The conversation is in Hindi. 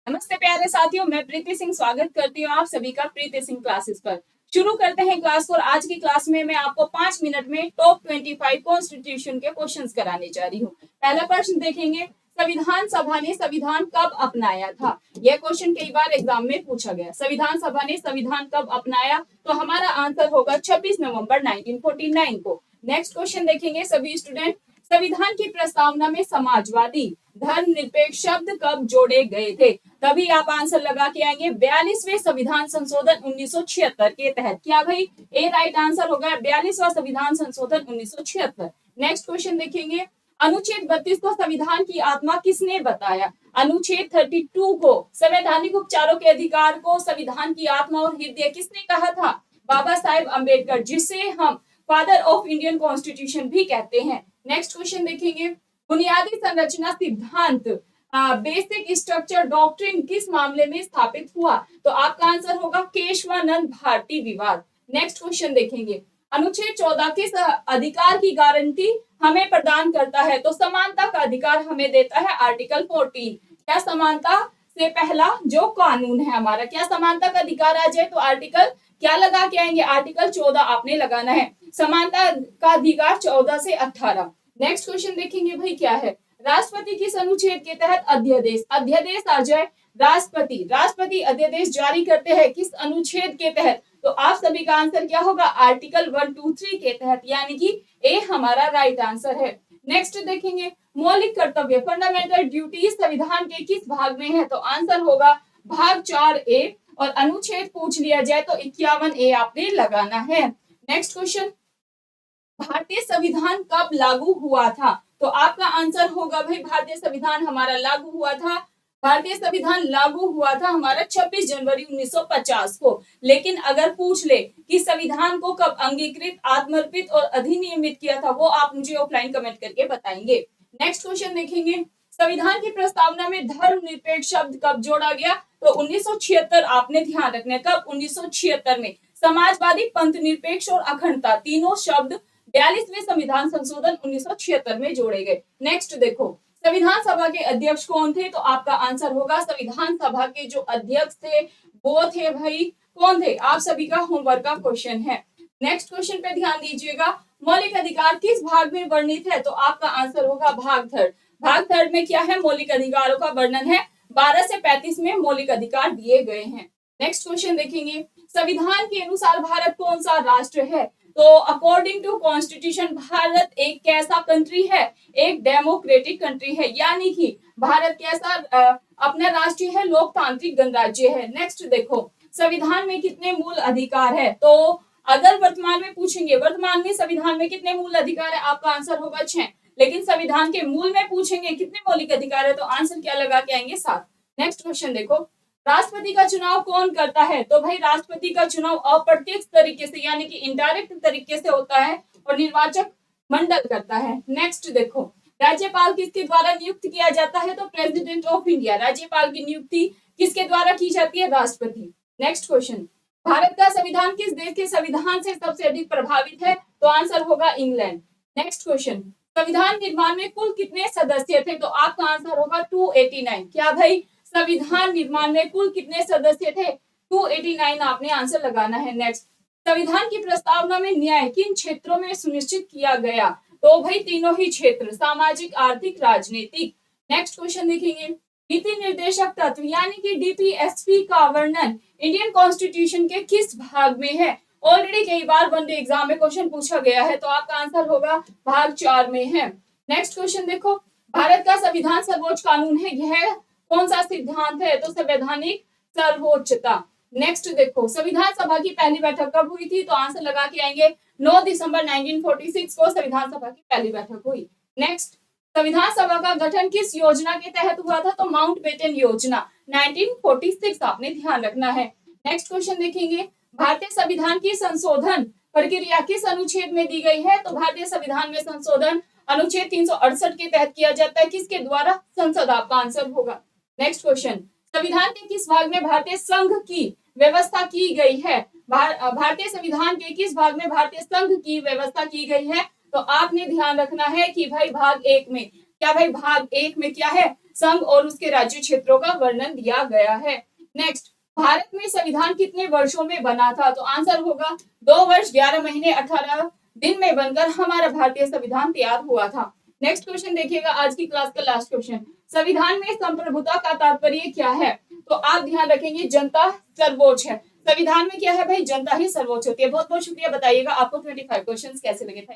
नमस्ते प्यारे साथियों, मैं प्रीति सिंह स्वागत करती हूँ आप सभी का प्रीति सिंह क्लासेस पर। शुरू करते हैं क्लास को। और आज की क्लास में मैं आपको 5 मिनट में टॉप 25 कॉन्स्टिट्यूशन के क्वेश्चंस कराने जा रही हूँ। पहला प्रश्न देखेंगे, संविधान सभा ने संविधान कब अपनाया था? यह क्वेश्चन कई बार एग्जाम में पूछा गया। संविधान सभा ने संविधान कब अपनाया? तो हमारा आंसर होगा 26 नवंबर 1949 को। नेक्स्ट क्वेश्चन देखेंगे सभी स्टूडेंट, संविधान की प्रस्तावना में समाजवादी धर्मनिरपेक्ष शब्द कब जोड़े गए थे? तभी आप आंसर लगा के आएंगे 42वें संविधान संशोधन 1976 के तहत। क्या भाई ए राइट आंसर होगा 42वां संविधान संशोधन 1976। नेक्स्ट क्वेश्चन देखेंगे, अनुच्छेद 32 को संविधान की आत्मा किसने बताया? अनुच्छेद 32 को संवैधानिक उपचारों के अधिकार को संविधान की आत्मा और हृदय किसने कहा था? बाबा साहेब अम्बेडकर, जिसे हम फादर ऑफ इंडियन कॉन्स्टिट्यूशन भी कहते हैं। नेक्स्ट क्वेश्चन देखेंगे, बुनियादी संरचना सिद्धांत बेसिक स्ट्रक्चर डॉक्ट्रिन किस मामले में स्थापित हुआ? तो आपका आंसर होगा केशवानंद भारती विवाद। नेक्स्ट क्वेश्चन देखेंगे, अनुच्छेद 14 किस अधिकार की गारंटी हमें प्रदान करता है? तो समानता का अधिकार हमें देता है आर्टिकल 14। क्या समानता से पहला जो कानून है हमारा, क्या समानता का अधिकार आ जाए तो आर्टिकल क्या लगा के आएंगे? आर्टिकल 14 आपने लगाना है। समानता का अधिकार 14 से 18। नेक्स्ट क्वेश्चन देखेंगे भाई क्या है, राष्ट्रपति किस अनुच्छेद के तहत अध्यादेश अध्यादेश आ जाए? राष्ट्रपति अध्यादेश जारी करते हैं किस अनुच्छेद के तहत? तो आप सभी का आंसर क्या होगा? आर्टिकल 123 के तहत, यानी कि ए हमारा राइट आंसर है। नेक्स्ट देखेंगे, मौलिक कर्तव्य फंडामेंटल ड्यूटी संविधान के किस भाग में है? तो आंसर होगा भाग 4A। और अनुच्छेद पूछ लिया जाए तो 51A आपने लगाना है। नेक्स्ट क्वेश्चन, भारतीय संविधान कब लागू हुआ था? तो आपका आंसर होगा भाई भारतीय संविधान हमारा लागू हुआ था, भारतीय संविधान लागू हुआ था हमारा 26 जनवरी 1950 को। लेकिन अगर पूछ ले कि संविधान को कब अंगीकृत, आत्मर्पित और अधिनियमित किया था, वो आप मुझे ऑफलाइन कमेंट करके बताएंगे। नेक्स्ट क्वेश्चन देखेंगे, संविधान की प्रस्तावना में धर्मनिरपेक्ष शब्द कब जोड़ा गया? तो 1976 आपने ध्यान रखना है। कब? 1976 में। समाजवादी, पंथ निरपेक्ष और अखंडता तीनों शब्द 42वें संविधान संशोधन 1976 में जोड़े गए। नेक्स्ट देखो, संविधान सभा के अध्यक्ष कौन थे? तो आपका आंसर होगा संविधान सभा के जो अध्यक्ष थे वो थे भाई, कौन थे? आप सभी का होमवर्क का क्वेश्चन है। नेक्स्ट क्वेश्चन पे ध्यान दीजिएगा, मौलिक अधिकार किस भाग में वर्णित है? तो आपका आंसर होगा भाग थर्ड। भाग थर्ड में क्या है? मौलिक अधिकारों का वर्णन है। 12 से 35 में मौलिक अधिकार दिए गए हैं। नेक्स्ट क्वेश्चन देखेंगे, संविधान के अनुसार भारत कौन सा राष्ट्र है? तो अकॉर्डिंग टू कॉन्स्टिट्यूशन भारत एक कैसा कंट्री है? एक डेमोक्रेटिक कंट्री है, यानी कि भारत कैसा अपना राष्ट्र है? लोकतांत्रिक गणराज्य है। नेक्स्ट देखो, संविधान में कितने मूल अधिकार है? तो अगर वर्तमान में पूछेंगे वर्तमान में संविधान में कितने मूल अधिकार है, आपका आंसर होगा 6। लेकिन संविधान के मूल में पूछेंगे कितने मौलिक अधिकार है, तो आंसर क्या लगा के आएंगे? 7। नेक्स्ट क्वेश्चन देखो, राष्ट्रपति का चुनाव कौन करता है? तो भाई राष्ट्रपति का चुनाव अप्रत्यक्ष तरीके से यानी कि इनडायरेक्ट तरीके से होता है और निर्वाचक मंडल करता है। नेक्स्ट देखो, राज्यपाल किसके द्वारा नियुक्त किया जाता है? तो प्रेसिडेंट ऑफ इंडिया। राज्यपाल की नियुक्ति किसके द्वारा की जाती है? राष्ट्रपति। नेक्स्ट क्वेश्चन, भारत का संविधान किस देश के संविधान से सबसे अधिक प्रभावित है? तो आंसर होगा इंग्लैंड। नेक्स्ट क्वेश्चन, संविधान निर्माण में कुल कितने सदस्य थे? तो आपका आंसर होगा 289। क्या भाई संविधान निर्माण में कुल कितने सदस्य थे? 289 आपने आंसर लगाना है। नेक्स्ट, संविधान की प्रस्तावना में न्याय किन क्षेत्रों में सुनिश्चित किया गया? तो भाई तीनों ही क्षेत्र, सामाजिक, आर्थिक, राजनीतिक। नेक्स्ट क्वेश्चन देखेंगे, नीति निर्देशक तत्व यानी कि डीपीएसपी का वर्णन इंडियन कॉन्स्टिट्यूशन के किस भाग में है? ऑलरेडी कई बार वनडे एग्जाम में क्वेश्चन पूछा गया है, तो आपका आंसर होगा भाग 4 में है। नेक्स्ट क्वेश्चन देखो, भारत का संविधान सर्वोच्च कानून है, यह कौन सा सिद्धांत है? तो संवैधानिक सर्वोच्चता। नेक्स्ट देखो, संविधान सभा की पहली बैठक कब हुई थी? तो आंसर लगा के आएंगे 9 दिसंबर 1946 को संविधान सभा की पहली बैठक हुई। नेक्स्ट, संविधान सभा का गठन किस योजना के तहत हुआ था? तो माउंटबेटन योजना 1946 आपने ध्यान रखना है। नेक्स्ट क्वेश्चन देखेंगे, भारतीय संविधान की संशोधन प्रक्रिया किस अनुच्छेद में दी गई है? तो भारतीय संविधान में संशोधन अनुच्छेद 368 के तहत किया जाता है। किसके द्वारा? संसद। आपका आंसर होगा। नेक्स्ट क्वेश्चन, संविधान के किस भाग में भारतीय संघ की व्यवस्था की गई है? भारतीय संविधान के किस भाग में भारतीय संघ की व्यवस्था की गई है? तो आपने ध्यान रखना है कि भाई भाग 1 में। क्या भाई भाग 1 में क्या है? संघ और उसके राज्य क्षेत्रों का वर्णन दिया गया है। नेक्स्ट, भारत में संविधान कितने वर्षों में बना था? तो आंसर होगा 2 वर्ष 11 महीने 18 दिन में बनकर हमारा भारतीय संविधान तैयार हुआ था। नेक्स्ट क्वेश्चन देखिएगा, आज की क्लास का लास्ट क्वेश्चन, संविधान में संप्रभुता का तात्पर्य क्या है? तो आप ध्यान रखेंगे जनता सर्वोच्च है। संविधान में क्या है भाई? जनता ही सर्वोच्च होती है। बहुत बहुत शुक्रिया, बताइएगा आपको 25 क्वेश्चन कैसे लगे थे।